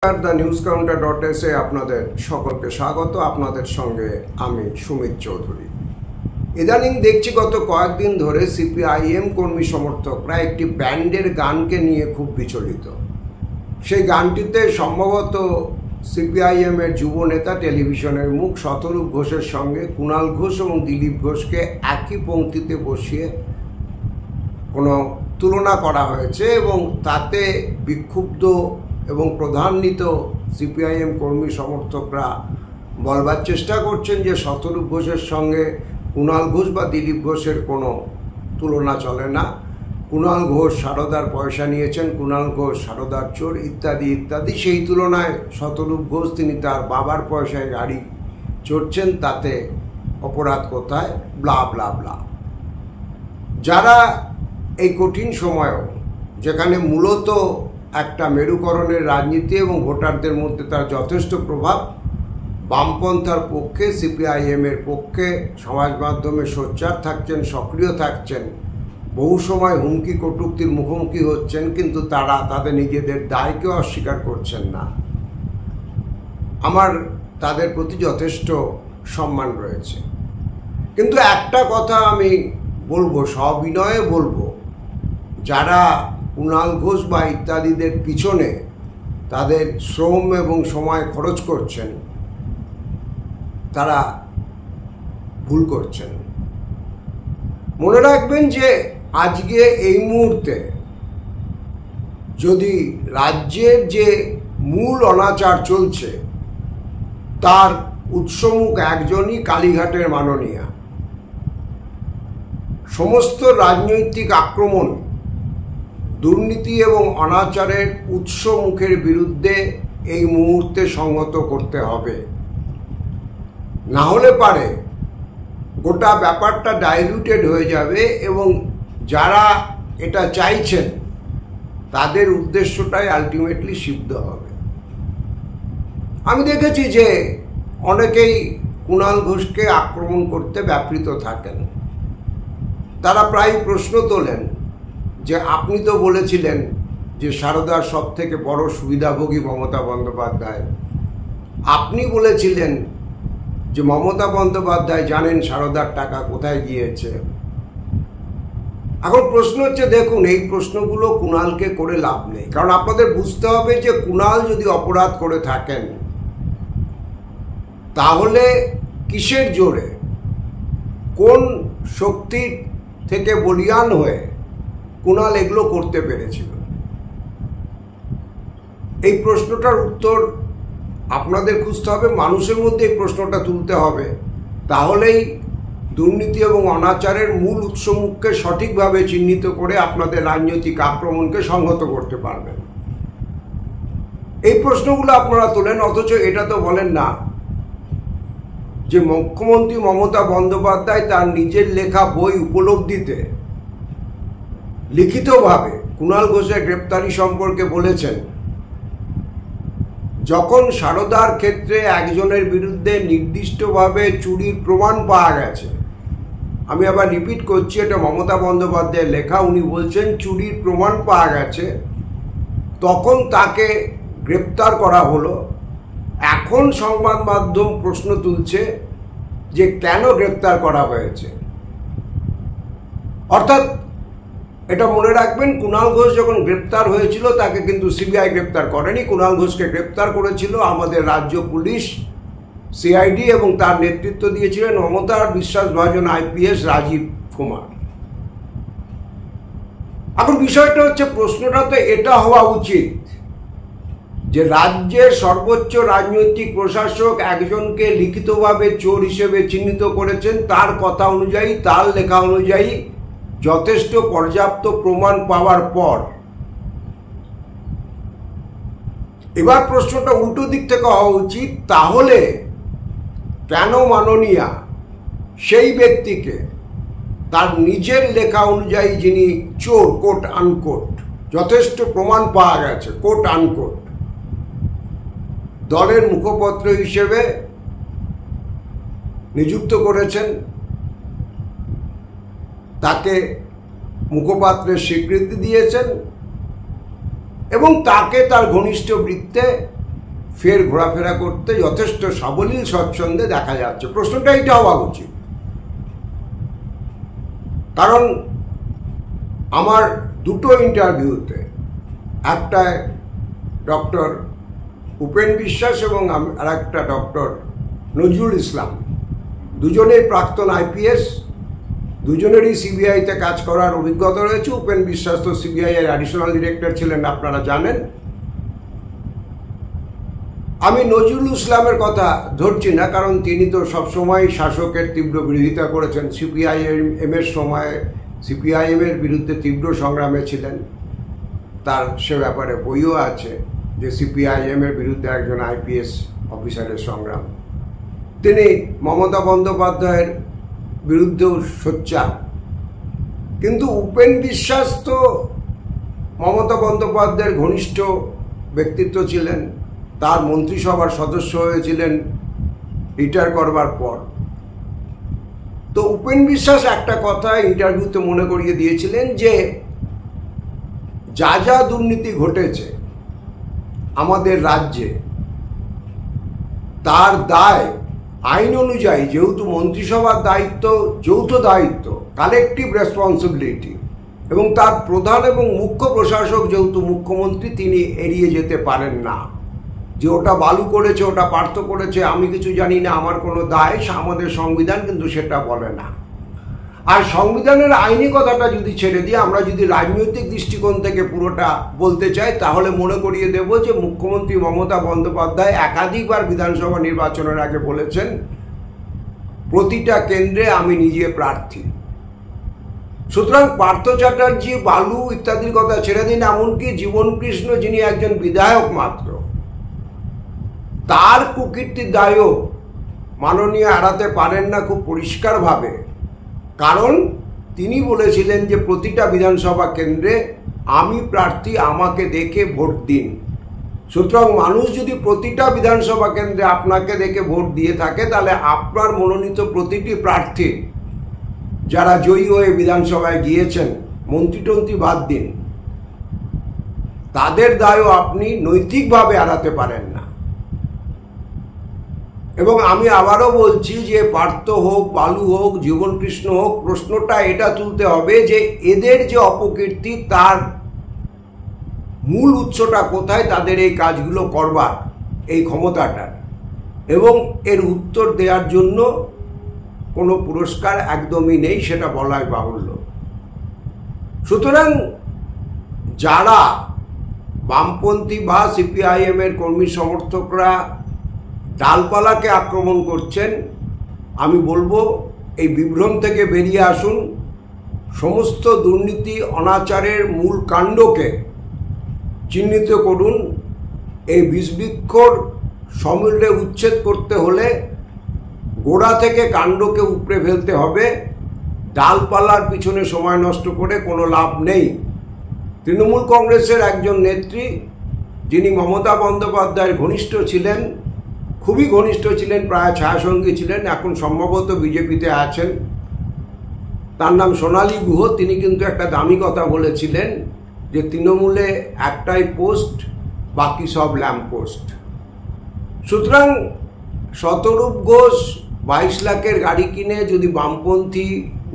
The news কাউন্টার.এ আপনাদের সকলকে স্বাগত। আপনাদের সঙ্গে আমি সুমিত চৌধুরী। ইদানিং দেখছি গত কয়েকদিন ধরে সিপিআইএম কর্মী সমর্থকরা একটি ব্যান্ডের গানকে নিয়ে খুব বিচলিত। সেই গানটিতে সম্ভবত সিপিআইএমের যুব নেতা টেলিভিশনের মুখ শতরূপ ঘোষের সঙ্গে কুণাল ঘোষ এবং দিলীপ ঘোষকে একই পংক্তিতে বসিয়ে কোনো তুলনা করা হয়েছে এবং তাতে বিক্ষুব্ধ এবং প্রধান্বিত সিপিআইএম কর্মী সমর্থকরা বলবার চেষ্টা করছেন যে শতরূপ ঘোষের সঙ্গে কুণাল ঘোষ বা দিলীপ ঘোষের কোনো তুলনা চলে না। কুণাল ঘোষ সারদার পয়সা নিয়েছেন, কুণাল ঘোষ সারদার চোর, ইত্যাদি ইত্যাদি। সেই তুলনায় শতরূপ ঘোষ তিনি তার বাবার পয়সায় গাড়ি চড়ছেন, তাতে অপরাধ কোথায়, ব্লা ব্লা ব্লা। যারা এই কঠিন সময়েও, যেখানে মূলত একটা মেরুকরণের রাজনীতি এবং ভোটারদের মধ্যে তার যথেষ্ট প্রভাব, বামপন্থার পক্ষে সিপিআইএমের পক্ষে সমাজ মাধ্যমে সোচ্চার থাকছেন, সক্রিয় থাকছেন, বহু সময় হুমকি কটূক্তির মুখোমুখি হচ্ছেন, কিন্তু তারা তাদের নিজেদের দায়কেও অস্বীকার করছেন না। আমার তাদের প্রতি যথেষ্ট সম্মান রয়েছে। কিন্তু একটা কথা আমি বলবো, সবিনয়ে বলবো, যারা কুণাল ঘোষ বা ইত্যাদিদের পিছনে তাদের শ্রম এবং সময় খরচ করছেন, তারা ভুল করছেন। মনে রাখবেন যে আজকে এই মুহূর্তে যদি রাজ্যের যে মূল অনাচার চলছে তার উৎসমুখ একজনই, কালীঘাটের মাননীয়া। সমস্ত রাজনৈতিক আক্রমণ, দুর্নীতি এবং অনাচারের উৎসমুখের বিরুদ্ধে এই মুহূর্তে সংহত করতে হবে। না হলে পারে গোটা ব্যাপারটা ডাইলুটেড হয়ে যাবে এবং যারা এটা চাইছেন তাদের উদ্দেশ্যটাই আলটিমেটলি সিদ্ধ হবে। আমি দেখেছি যে অনেকেই কুণাল ঘোষকে আক্রমণ করতে ব্যাপৃত থাকেন। তারা প্রায় প্রশ্ন তোলেন যে আপনি তো বলেছিলেন যে সারদার সব থেকে বড় সুবিধাভোগী মমতা বন্দ্যোপাধ্যায়। আপনি বলেছিলেন যে মমতা বন্দ্যোপাধ্যায় জানেন সারদার টাকা কোথায় গিয়েছে। এখন প্রশ্ন হচ্ছে, দেখুন, এই প্রশ্নগুলো কুণালকে করে লাভ নেই। কারণ আপনাদের বুঝতে হবে যে কুণাল যদি অপরাধ করে থাকেন তাহলে কিসের জোরে, কোন শক্তির থেকে বলিয়ান হয়ে কুণাল এগুলো করতে পেরেছিল? এই প্রশ্নটার উত্তর আপনাদের খুঁজতে হবে, মানুষের মধ্যে এই প্রশ্নটা তুলতে হবে। তাহলেই দুর্নীতি এবং অনাচারের মূল উৎসমুখকে সঠিকভাবে চিহ্নিত করে আপনাদের রাজনৈতিক আক্রমণকে সংহত করতে পারবেন। এই প্রশ্নগুলো আপনারা তোলেন, অথচ এটা তো বলেন না যে মুখ্যমন্ত্রী মমতা বন্দ্যোপাধ্যায় তার নিজের লেখা বই উপলব্ধিতে লিখিতভাবে কুণাল ঘোষের গ্রেপ্তারি সম্পর্কে বলেছেন, যখন সারদার ক্ষেত্রে একজনের বিরুদ্ধে নির্দিষ্টভাবে চুরির প্রমাণ পাওয়া গেছে, আমি আবার রিপিট করছি, এটা মমতা বন্দ্যোপাধ্যায়ের লেখা, উনি বলছেন চুরির প্রমাণ পাওয়া গেছে, তখন তাকে গ্রেপ্তার করা হলো। এখন সংবাদ মাধ্যম প্রশ্ন তুলছে যে কেন গ্রেপ্তার করা হয়েছে। অর্থাৎ এটা মনে রাখবেন, কুণাল ঘোষ যখন গ্রেপ্তার হয়েছিল তাকে কিন্তু সিবিআই গ্রেপ্তার করেনি। কুণাল ঘোষকে গ্রেপ্তার করেছিল আমাদের রাজ্য পুলিশ, সিআইডি, এবং তার নেতৃত্ব দিয়েছিলেন মমতার বিশ্বাসভাজন আইপিএস রাজীব কুমার। এখন বিষয়টা হচ্ছে, প্রশ্নটা তো এটা হওয়া উচিত যে রাজ্যের সর্বোচ্চ রাজনৈতিক প্রশাসক একজনকে লিখিতভাবে চোর হিসেবে চিহ্নিত করেছেন, তার কথা অনুযায়ী, তার লেখা অনুযায়ী যথেষ্ট পর্যাপ্ত প্রমাণ পাওয়ার পর। এবার প্রশ্নটা উল্টো দিক থেকে হওয়া উচিত, তাহলে কেন মাননীয়া সেই ব্যক্তিকে তার নিজের লেখা অনুযায়ী, যিনি চোর কোট আনকোট, যথেষ্ট প্রমাণ পাওয়া গেছে কোট আনকোট, দলের মুখপত্র হিসেবে নিযুক্ত করেছেন, তাকে মুখপাত্রের স্বীকৃতি দিয়েছেন এবং তাকে তার ঘনিষ্ঠ বৃত্তে ফের ঘোরাফেরা করতে যথেষ্ট সাবলীল স্বচ্ছন্দে দেখা যাচ্ছে। প্রশ্নটা এইটা হওয়া উচিত, কারণ আমার দুটো ইন্টারভিউতে, একটায় ডক্টর উপেন বিশ্বাস এবং আর একটা ডক্টর নজরুল ইসলাম, দুজনেই প্রাক্তন আইপিএস, দুজনেরই সিবিআইতে কাজ করার অভিজ্ঞতা রয়েছে। উপেন বিশ্বাস তো সিবিআই এর অ্যাডিশনাল ডিরেক্টর ছিলেন, আপনারা জানেন। আমি নজরুল ইসলামের কথা ধরছি না, কারণ তিনি তো সবসময় শাসকের তীব্র বিরোধিতা করেছেন। সিপিআইএম এর সময় সিপিআইএম এর বিরুদ্ধে তীব্র সংগ্রামে ছিলেন, তার সে ব্যাপারে বইও আছে যে সিপিআইএম এর বিরুদ্ধে একজন আইপিএস অফিসারের সংগ্রাম। তিনি মমতা বন্দ্যোপাধ্যায়ের বিরুদ্ধেও সোচ্চার, কিন্তু উপেন বিশ্বাস তো মমতা বন্দ্যোপাধ্যায়ের ঘনিষ্ঠ ব্যক্তিত্ব ছিলেন, তার মন্ত্রিসভার সদস্য হয়েছিলেন রিটায়ার করবার পর। তো উপেন বিশ্বাস একটা কথা ইন্টারভিউতে মনে করিয়ে দিয়েছিলেন যে যা যা দুর্নীতি ঘটেছে আমাদের রাজ্যে, তার দায় আইন অনুযায়ী, যেহেতু মন্ত্রিসভার দায়িত্ব যৌথ দায়িত্ব, কালেকটিভ রেসপন্সিবিলিটি, এবং তার প্রধান এবং মুখ্য প্রশাসক যেহেতু মুখ্যমন্ত্রী, তিনি এড়িয়ে যেতে পারেন না যে ওটা বালু করেছে, ওটা পার্থ করেছে, আমি কিছু জানি না, আমার কোনো দায়। আমাদের সংবিধান কিন্তু সেটা বলে না। আর সংবিধানের আইনি কথাটা যদি ছেড়ে দিয়ে আমরা যদি রাজনৈতিক দৃষ্টিকোণ থেকে পুরোটা বলতে চাই, তাহলে মনে করিয়ে দেব যে মুখ্যমন্ত্রী মমতা বন্দ্যোপাধ্যায় একাধিকবার বিধানসভা নির্বাচনের আগে বলেছেন, প্রতিটা কেন্দ্রে আমি নিজে প্রার্থী। সুতরাং পার্থ চ্যাটার্জি, বালু ইত্যাদির কথা ছেড়ে দিন, এমনকি জীবনকৃষ্ণ যিনি একজন বিধায়ক মাত্র, তার কুকীর্তির দায়ও মাননীয় এড়াতে পারেন না খুব পরিষ্কারভাবে, কারণ তিনি বলেছিলেন যে প্রতিটা বিধানসভা কেন্দ্রে আমি প্রার্থী, আমাকে দেখে ভোট দিন। সুতরাং মানুষ যদি প্রতিটা বিধানসভা কেন্দ্রে আপনাকে দেখে ভোট দিয়ে থাকে, তাহলে আপনার মনোনীত প্রতিটি প্রার্থী যারা জয়ী হয়ে বিধানসভায় গিয়েছেন, মন্ত্রী বাদ দিন, তাদের দায়ও আপনি নৈতিকভাবে এড়াতে পারেন না। এবং আমি আবারও বলছি যে পার্থ হোক, বালু হোক, জীবনকৃষ্ণ হোক, প্রশ্নটা এটা তুলতে হবে যে এদের যে অপকীর্তি, তার মূল উৎসটা কোথায় তাদের এই কাজগুলো করবার, এই ক্ষমতাটার, এবং এর উত্তর দেওয়ার জন্য কোনো পুরস্কার একদমই নেই, সেটা বলাই বাহুল্য। সুতরাং যারা বামপন্থী বা সিপিআইএম এর কর্মী সমর্থকরা ডালপালাকে আক্রমণ করছেন, আমি বলবো এই বিভ্রম থেকে বেরিয়ে আসুন, সমস্ত দুর্নীতি অনাচারের মূল কাণ্ডকে চিহ্নিত করুন। এই বিষবৃক্ষর সমূলে উচ্ছেদ করতে হলে গোড়া থেকে কাণ্ডকে উপড়ে ফেলতে হবে। ডালপালার পিছনে সময় নষ্ট করে কোনো লাভ নেই। তৃণমূল কংগ্রেসের একজন নেত্রী, যিনি মমতা বন্দ্যোপাধ্যায়ের ঘনিষ্ঠ ছিলেন, খুবই ঘনিষ্ঠ ছিলেন, প্রায় ছায়াসঙ্গী ছিলেন, এখন সম্ভবত বিজেপিতে আছেন, তার নাম সোনালী গুহ, তিনি কিন্তু একটা দামি কথা বলেছিলেন যে তৃণমূলে একটাই পোস্ট, বাকি সব ল্যাম্প পোস্ট। সুতরাং শতরূপ ঘোষ 22 লাখের গাড়ি কিনে যদি বামপন্থী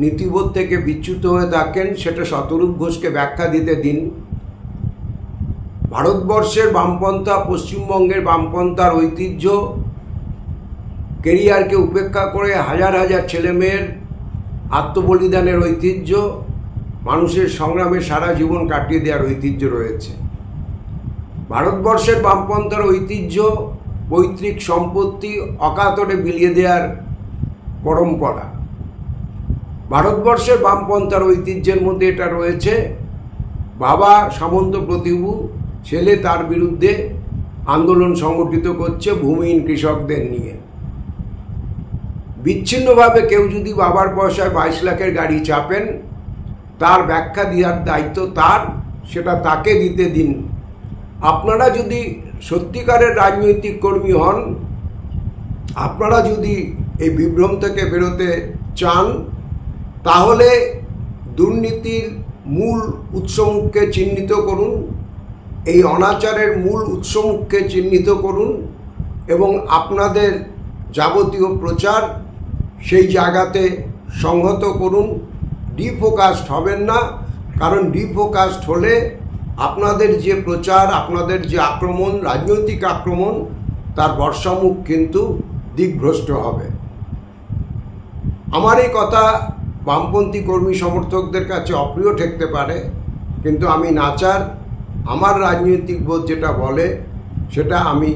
নীতিবোধ থেকে বিচ্যুত হয়ে থাকেন, সেটা শতরূপ ঘোষকে ব্যাখ্যা দিতে দিন। ভারতবর্ষের বামপন্থা, পশ্চিমবঙ্গের বামপন্থার ঐতিহ্য, কেরিয়ারকে উপেক্ষা করে হাজার হাজার ছেলেমেয়ের আত্মবলিদানের ঐতিহ্য, মানুষের সংগ্রামে সারা জীবন কাটিয়ে দেওয়ার ঐতিহ্য রয়েছে। ভারতবর্ষের বামপন্থার ঐতিহ্য, পৈতৃক সম্পত্তি অকাতরে বিলিয়ে দেওয়ার পরম্পরা। ভারতবর্ষের বামপন্থার ঐতিহ্যের মধ্যে এটা রয়েছে, বাবা সামন্ত প্রতিভু, ছেলে তার বিরুদ্ধে আন্দোলন সংগঠিত করছে ভূমিহীন কৃষকদের নিয়ে। বিচ্ছিন্নভাবে কেউ যদি বাবার পয়সায় 22 লাখের গাড়ি চাপেন, তার ব্যাখ্যা দেওয়ার দায়িত্ব তার, সেটা তাকে দিতে দিন। আপনারা যদি সত্যিকারের রাজনৈতিক কর্মী হন, আপনারা যদি এই বিভ্রম থেকে বেরোতে চান, তাহলে দুর্নীতির মূল উৎসমুখকে চিহ্নিত করুন, এই অনাচারের মূল উৎসমুখকে চিহ্নিত করুন এবং আপনাদের যাবতীয় প্রচার সেই জায়গাতে সংহত করুন। ডিফোকাসড হবেন না, কারণ ডিফোকাসড হলে আপনাদের যে প্রচার, আপনাদের যে আক্রমণ, রাজনৈতিক আক্রমণ, তার বর্ষামুখ কিন্তু দিকভ্রষ্ট হবে। আমার এই কথা বামপন্থী কর্মী সমর্থকদের কাছে অপ্রিয় ঠেকতে পারে, কিন্তু আমি নাচার, আমার রাজনৈতিক বোধ যেটা বলে সেটা আমি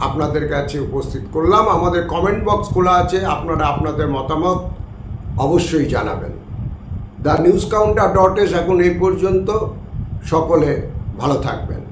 আপনাদের কাছে উপস্থিত করলাম। আমাদের কমেন্ট বক্স খোলা আছে, আপনারা আপনাদের মতামত অবশ্যই জানাবেন। দ্য নিউজ কাউন্টার .s এখন এই পর্যন্ত। সকলে ভালো থাকবেন।